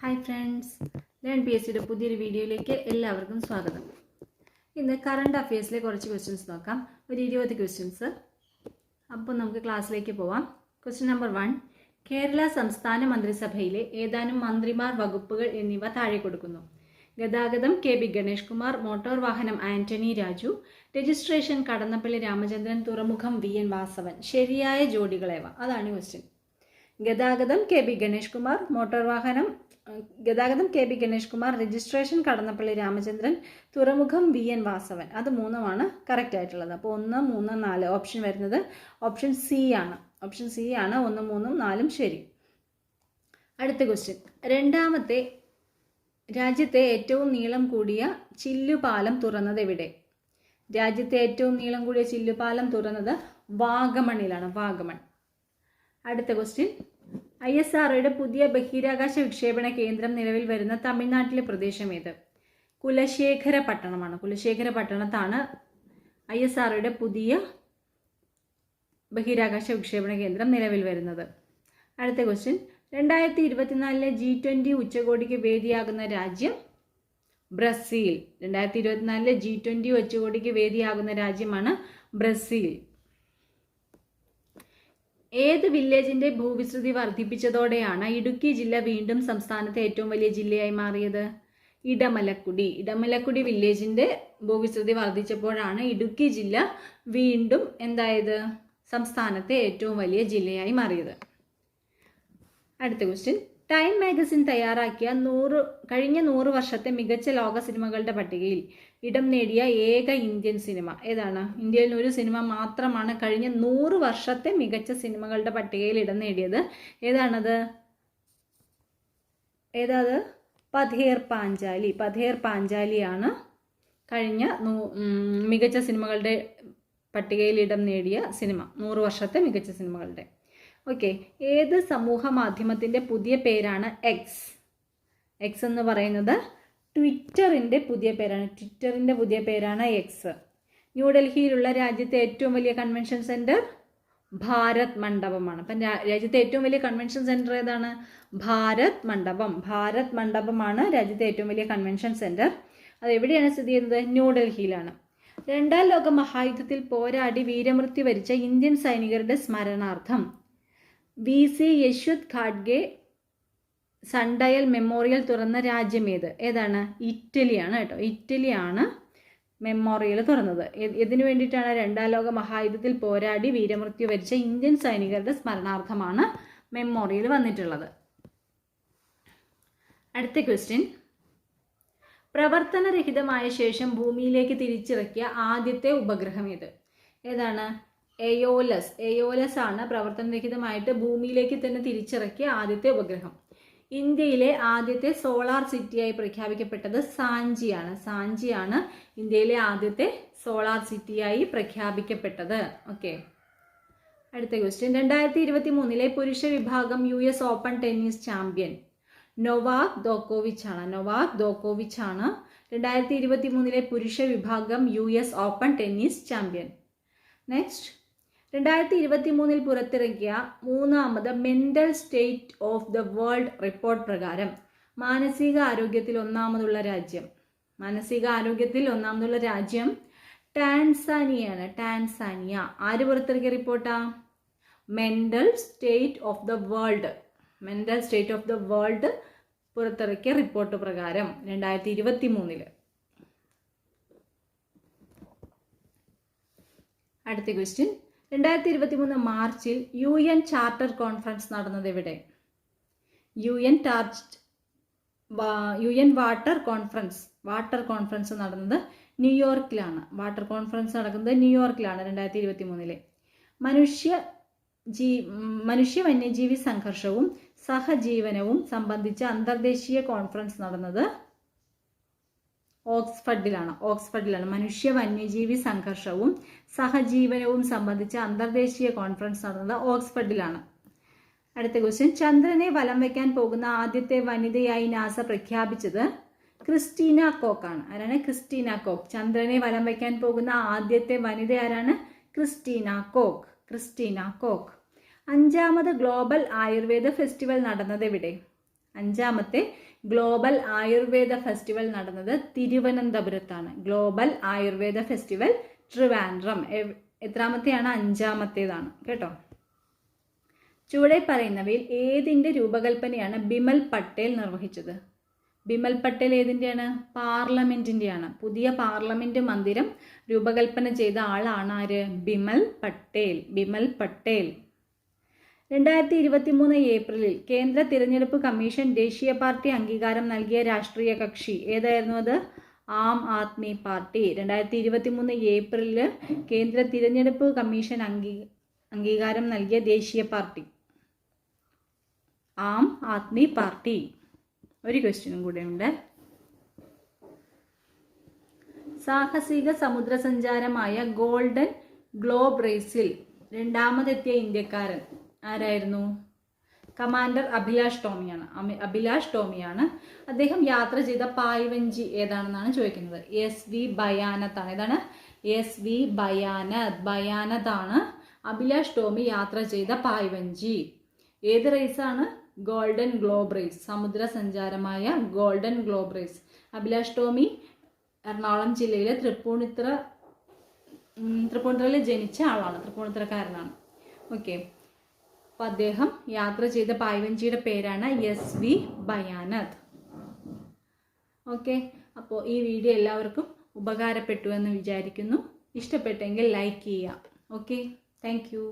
Hi friends, learn P S സിയുടെ പുതിയൊരു വീഡിയോയിലേക്ക് എല്ലാവർക്കും സ്വാഗതം. ഇന്ന് കറണ്ട് അഫയേഴ്സിലെ കുറച്ച് ക്വസ്റ്റ്യൻസ് നോക്കാം. ഒരു 20 ക്വസ്റ്റ്യൻസ്. അപ്പോൾ നമുക്ക് ക്ലാസ്സിലേക്ക് പോവാം. Question number 1. കേരള സംസ്ഥാന മന്ത്രിസഭയിലെ ഏതാനും മന്ത്രിമാർ, വകുപ്പുകൾ എന്നിവ താഴെ കൊടുക്കുന്നു. ഗതാഗതം കെ.ബി. ഗണേഷ് കുമാർ, മോട്ടോർ വാഹനം ആന്റണി രാജു, രജിസ്ട്രേഷൻ കടന്നപ്പള്ളി രാമചന്ദ്രൻ, തുറമുഖം വി.എൻ. വാസവൻ. ശരിയായ ജോഡികളേവ? അതാണ് ക്വസ്റ്റ്യൻ. ഗതാഗതം കെ.ബി. ഗണേഷ് കുമാർ, മോട്ടോർ വാഹനം ഗതാഗതം കെ.ബി. ഗണേഷ് കുമാർ, രജിസ്ട്രേഷൻ കടന്നപ്പള്ളി രാമചന്ദ്രൻ, തുറമുഖം വി.എൻ. വാസവൻ. അത് മൂന്നുമാണ് കറക്റ്റ് ആയിട്ടുള്ളത്. അപ്പോൾ 1, 3, 4 ഓപ്ഷൻ വരുന്നത് ഓപ്ഷൻ സി ആണ്. 1, 3, 4 ശരി. അടുത്ത ക്വസ്റ്റ്യൻ. രാജ്യത്തെ ഏറ്റവും നീളം കൂടിയ ചില്ലുപാലം തുറന്നത് എവിടെ? രാജ്യത്തെ ഏറ്റവും നീളം കൂടിയ ചില്ലുപാലം തുറന്നത് വാഗമണിലാണ്. വാഗമൺ. അടുത്ത ക്വസ്റ്റ്യൻ. ISROയുടെ പുതിയ ബഹിരാകാശ വിക്ഷേപണ കേന്ദ്രം നിലവിൽ വരുന്ന തമിഴ്നാട്ടിലെ പ്രദേശം ഏത്? കുലശേഖരപട്ടണമാണ്. കുലശേഖരപട്ടണത്താണ് ISROയുടെ പുതിയ ബഹിരാകാശ വിക്ഷേപണ കേന്ദ്രം നിലവിൽ വരുന്നത്. അടുത്ത ക്വസ്റ്റ്യൻ. 2024 G20 ഉച്ചകോടിക്ക് വേദിയാകുന്ന രാജ്യം ബ്രസീൽ. 2024 G20 ഉച്ചകോടിക്ക് വേദിയാകുന്ന രാജ്യമാണ് ബ്രസീൽ. ഏത് വില്ലേജിന്റെ ഭൂവിസ്തൃതി വർദ്ധിപ്പിച്ചതോടെയാണ് ഇടുക്കി ജില്ല വീണ്ടും സംസ്ഥാനത്തെ ഏറ്റവും വലിയ ജില്ലയായി മാറിയത്? ഇടമലക്കുടി. ഇടമലക്കുടി വില്ലേജിന്റെ ഭൂവിസ്തൃതി വർദ്ധിച്ചപ്പോഴാണ് ഇടുക്കി ജില്ല വീണ്ടും എന്തായത്? സംസ്ഥാനത്തെ ഏറ്റവും വലിയ ജില്ലയായി മാറിയത്. അടുത്ത ക്വസ്റ്റ്യൻ. ടൈം മാഗസിൻ തയ്യാറാക്കിയ കഴിഞ്ഞ 100 വർഷത്തെ മികച്ച ലോക സിനിമകളുടെ പട്ടികയിൽ ഇടം നേടിയ ഏക ഇന്ത്യൻ സിനിമ ഏതാണ്? ഇന്ത്യയിൽ ഒരു സിനിമ മാത്രമാണ് കഴിഞ്ഞ 100 വർഷത്തെ മികച്ച സിനിമകളുടെ പട്ടികയിൽ ഇടം നേടിയത്. ഏതാണത്? പഥേർ പാഞ്ചാലി. പഥേർ പാഞ്ചാലിയാണ് കഴിഞ്ഞ മികച്ച സിനിമകളുടെ പട്ടികയിൽ ഇടം നേടിയ സിനിമ. 100 വർഷത്തെ മികച്ച സിനിമകളുടെ. ഓക്കെ. ഏത് സമൂഹ മാധ്യമത്തിൻ്റെ പുതിയ പേരാണ് എക്സ്? എക്സ് എന്ന് പറയുന്നത് ട്വിറ്ററിൻ്റെ പുതിയ പേരാണ്. ട്വിറ്ററിൻ്റെ പുതിയ പേരാണ് എക്സ്. ന്യൂഡൽഹിയിലുള്ള രാജ്യത്തെ ഏറ്റവും വലിയ കൺവെൻഷൻ സെൻറ്റർ ഭാരത് മണ്ഡപമാണ്. അപ്പം രാജ്യത്തെ ഏറ്റവും വലിയ കൺവെൻഷൻ സെൻറ്റർ ഏതാണ്? ഭാരത് മണ്ഡപം. ഭാരത് മണ്ഡപമാണ് രാജ്യത്തെ ഏറ്റവും വലിയ കൺവെൻഷൻ സെൻറ്റർ. അത് എവിടെയാണ് സ്ഥിതി ചെയ്യുന്നത്? ന്യൂഡൽഹിയിലാണ്. 2ാം ലോക മഹായുദ്ധത്തിൽ പോരാടി വീരമൃത്യു വരിച്ച ഇന്ത്യൻ സൈനികരുടെ സ്മരണാർത്ഥം VC യശ്വന്ത് ഖാഡ്ഗെ സൺഡയൽ മെമ്മോറിയൽ തുറന്ന രാജ്യമേത്? ഏതാണ്? ഇറ്റലിയാണ് കേട്ടോ. ഇറ്റലിയാണ് മെമ്മോറിയൽ തുറന്നത്. ഇതിനു വേണ്ടിയിട്ടാണ് 2ാം ലോക മഹായുദ്ധത്തിൽ പോരാടി വീരമൃത്യു വരിച്ച ഇന്ത്യൻ സൈനികരുടെ സ്മരണാർത്ഥമാണ് മെമ്മോറിയൽ വന്നിട്ടുള്ളത്. അടുത്ത ക്വസ്റ്റ്യൻ. പ്രവർത്തനരഹിതമായ ശേഷം ഭൂമിയിലേക്ക് തിരിച്ചിറക്കിയ ആദ്യത്തെ ഉപഗ്രഹം ഏതാണ്? എയോലസ്. എയോലസ് ആണ് പ്രവർത്തനരഹിതമായിട്ട് ഭൂമിയിലേക്ക് തന്നെ തിരിച്ചിറക്കിയ ആദ്യത്തെ ഉപഗ്രഹം. ഇന്ത്യയിലെ ആദ്യത്തെ സോളാർ സിറ്റിയായി പ്രഖ്യാപിക്കപ്പെട്ടത് സാഞ്ചിയാണ്. സാഞ്ചിയാണ് ഇന്ത്യയിലെ ആദ്യത്തെ സോളാർ സിറ്റിയായി പ്രഖ്യാപിക്കപ്പെട്ടത്. ഓക്കെ. അടുത്ത ക്വസ്റ്റ്യൻ. 2023 പുരുഷ വിഭാഗം US open tennis champion Novak ദോക്കോവിച്ച് ആണ്. നൊവാക് ദോക്കോവിച്ച് ആണ് 2023 പുരുഷ വിഭാഗം US open tennis champion. Next. 2023 പുറത്തിറക്കിയ 3ാമത് mental state of the world report പ്രകാരം മാനസിക ആരോഗ്യത്തിൽ ഒന്നാമതുള്ള രാജ്യം ടാൻസാനിയാണ്. ടാൻസാനിയ. ആര് പുറത്തിറക്കിയ റിപ്പോർട്ടാ? Mental state of the world പുറത്തിറക്കിയ റിപ്പോർട്ട് പ്രകാരം 2023. അടുത്ത ക്വസ്റ്റ്യൻ. 2023 മാർച്ചിൽ UN ചാർട്ടർ കോൺഫറൻസ് നടന്നത് എവിടെ? UN വാട്ടർ കോൺഫറൻസ് നടന്നത് ന്യൂയോർക്കിലാണ്. വാട്ടർ കോൺഫറൻസ് നടക്കുന്നത് ന്യൂയോർക്കിലാണ് 2023. മനുഷ്യ വന്യജീവി സംഘർഷവും സഹജീവനവും സംബന്ധിച്ച അന്തർദേശീയ കോൺഫറൻസ് നടന്നത് ഓക്സ്ഫഡിലാണ്. മനുഷ്യ വന്യജീവി സംഘർഷവും സഹജീവനവും സംബന്ധിച്ച അന്തർദേശീയ കോൺഫറൻസ് നടന്നത് ഓക്സ്ഫഡിലാണ്. അടുത്ത ക്വസ്റ്റ്യൻ. ചന്ദ്രനെ വലം വയ്ക്കാൻ പോകുന്ന ആദ്യത്തെ വനിതയായി നാസ പ്രഖ്യാപിച്ചത് ക്രിസ്റ്റീന കോക്ക് ആണ്. ആരാണ്? Christina Koch. ചന്ദ്രനെ വലം വയ്ക്കാൻ പോകുന്ന ആദ്യത്തെ വനിത ആരാണ്? Christina Koch. 5ാമത് ഗ്ലോബൽ ആയുർവേദ ഫെസ്റ്റിവൽ നടന്നത് എവിടെ? അഞ്ചാമത്തെ ഗ്ലോബൽ ആയുർവേദ ഫെസ്റ്റിവൽ നടന്നത് തിരുവനന്തപുരത്താണ്. Global Ayurveda festival Trivandrum. എത്രാമത്തെയാണ്? അഞ്ചാമത്തേതാണ് കേട്ടോ. ചുവടെ പറയുന്നവയിൽ ഏതിൻ്റെ രൂപകൽപ്പനയാണ് ബിമൽ പട്ടേൽ നിർവഹിച്ചത്? ബിമൽ പട്ടേൽ ഏതിൻ്റെയാണ്? പാർലമെൻറ്റിൻ്റെയാണ്. പുതിയ പാർലമെൻറ്റ് മന്ദിരം രൂപകൽപ്പന ചെയ്ത ആളാണ് ആര്? ബിമൽ പട്ടേൽ. ബിമൽ പട്ടേൽ. 2023 ഏപ്രിലിൽ കേന്ദ്ര തിരഞ്ഞെടുപ്പ് കമ്മീഷൻ ദേശീയ പാർട്ടി അംഗീകാരം നൽകിയ രാഷ്ട്രീയ കക്ഷി ഏതായിരുന്നു? അത് ആം ആദ്മി പാർട്ടി. 2023 ഏപ്രിലിൽ കേന്ദ്ര തിരഞ്ഞെടുപ്പ് കമ്മീഷൻ അംഗീകാരം നൽകിയ ദേശീയ പാർട്ടി ആം ആദ്മി പാർട്ടി. ഒരു ക്വസ്റ്റ്യനും കൂടെ ഉണ്ട്. സാഹസിക സമുദ്രസഞ്ചാരമായ ഗോൾഡൻ ഗ്ലോബ് റേസിൽ രണ്ടാമതെത്തിയ ഇന്ത്യക്കാരൻ ആരായിരുന്നു? കമാൻഡർ അഭിലാഷ് ടോമിയാണ്. അഭിലാഷ് ടോമിയാണ്. അദ്ദേഹം യാത്ര ചെയ്ത പായ്വഞ്ചി ഏതാണെന്നാണ് ചോദിക്കുന്നത്. SV ഭയാനത്ത് ആണ്. ഏതാണ്? SV ഭയാനത്ത്. ഭയാനത്താണ് അഭിലാഷ് ടോമി യാത്ര ചെയ്ത പായ്വഞ്ചി. ഏത് റേസാണ്? Golden globe race. സമുദ്ര സഞ്ചാരമായ golden globe race. Abhilash Tomy Ernakulam ജില്ലയിലെ തൃപ്പൂണിത്തുറയിൽ ജനിച്ച ആളാണ്. തൃപ്പൂണിത്തുറക്കാരനാണ്. ഓക്കെ. അപ്പോൾ അദ്ദേഹം യാത്ര ചെയ്ത പായ്വഞ്ചിയുടെ പേരാണ് SV ഭയാനത്ത്. ഓക്കെ. അപ്പോൾ ഈ വീഡിയോ എല്ലാവർക്കും ഉപകാരപ്പെട്ടു എന്ന് വിചാരിക്കുന്നു. ഇഷ്ടപ്പെട്ടെങ്കിൽ ലൈക്ക് ചെയ്യുക. ഓക്കെ. Thank you.